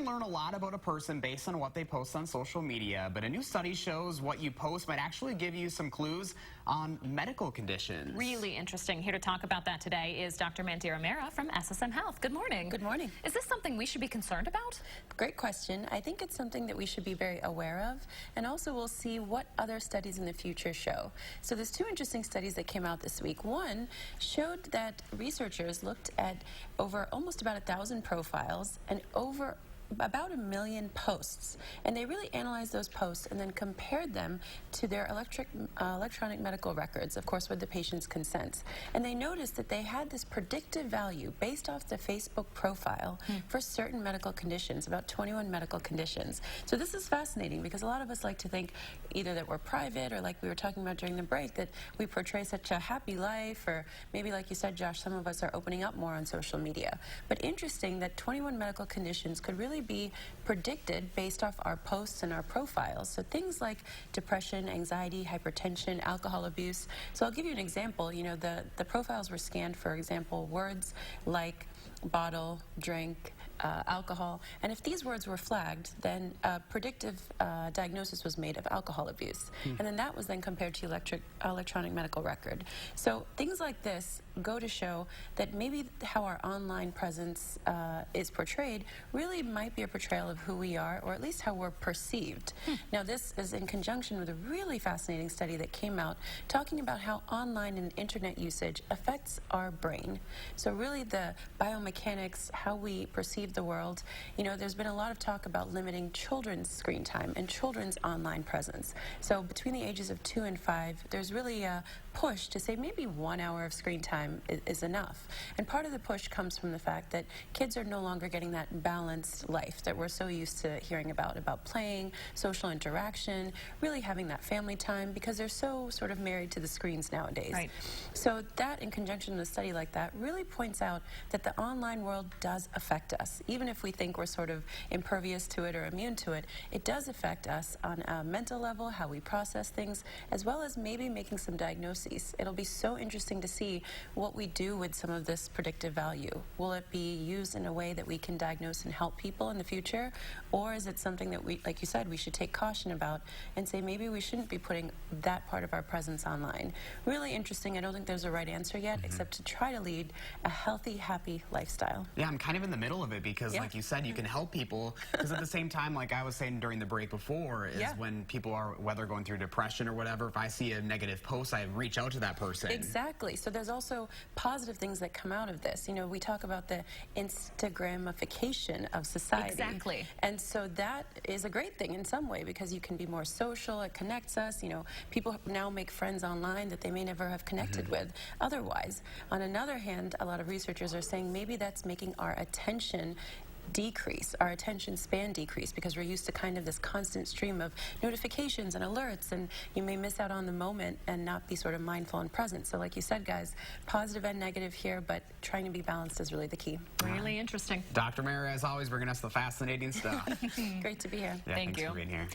can learn a lot about a person based on what they post on social media, but a new study shows what you post might actually give you some clues on medical conditions. Really interesting. Here to talk about that today is Dr. Mandira Mehra from SSM Health. Good morning. Good morning. Is this something we should be concerned about? Great question. I think it's something that we should be very aware of, and also we'll see what other studies in the future show. So there's two interesting studies that came out this week. One showed that researchers looked at over almost about 1,000 profiles and over about 1 million posts, and they really analyzed those posts and then compared them to their electronic medical records, of course with the patient's consent. And they noticed that they had this predictive value based off the Facebook profile for certain medical conditions, about 21 medical conditions. So this is fascinating because a lot of us like to think either that we're private, or like we were talking about during the break, that we portray such a happy life, or maybe like you said, Josh, some of us are opening up more on social media. But interesting that 21 medical conditions could really be predicted based off our posts and our profiles. So things like depression, anxiety, hypertension, alcohol abuse. So I'll give you an example. You know, the profiles were scanned, for example, words like bottle, drink, alcohol, and if these words were flagged, then a predictive diagnosis was made of alcohol abuse, and then that was then compared to electronic medical record. So things like this go to show that maybe how our online presence is portrayed really might be a portrayal of who we are, or at least how we're perceived. Now this is in conjunction with a really fascinating study that came out talking about how online and internet usage affects our brain. So really the biomechanics, how we perceive the world. You know, there's been a lot of talk about limiting children's screen time and children's online presence. So between the ages of 2 and 5, there's really a push to say maybe 1 hour of screen time is enough. And part of the push comes from the fact that kids are no longer getting that balanced life that we're so used to hearing about playing, social interaction, really having that family time, because they're so sort of married to the screens nowadays. Right. So that, in conjunction with a study like that, really points out that the online world does affect us. Even if we think we're sort of impervious to it or immune to it, it does affect us on a mental level, how we process things, as well as maybe making some diagnoses. It'll be so interesting to see what we do with some of this predictive value. Will it be used in a way that we can diagnose and help people in the future, or is it something that we, like you said, we should take caution about and say maybe we shouldn't be putting that part of our presence online? Really interesting. I don't think there's a right answer yet, except to try to lead a healthy, happy lifestyle. Yeah, I'm kind of in the middle of it because, like you said, you can help people. Because at the same time, like I was saying during the break before, is when people are, whether going through depression or whatever, if I see a negative post, I reach out to that person. Exactly. So there's also positive things that come out of this. You know, we talk about the Instagramification of society. Exactly. And so that is a great thing in some way because you can be more social. It connects us. You know, people now make friends online that they may never have connected with otherwise. On another hand, a lot of researchers are saying maybe that's making our attention decrease, our attention span decrease, because we're used to kind of this constant stream of notifications and alerts, and you may miss out on the moment and not be sort of mindful and present. So like you said, guys, positive and negative here, but trying to be balanced is really the key. Really interesting. Dr. Mehra, as always, bringing us the fascinating stuff. Great to be here. Yeah, Thank thanks you for being here.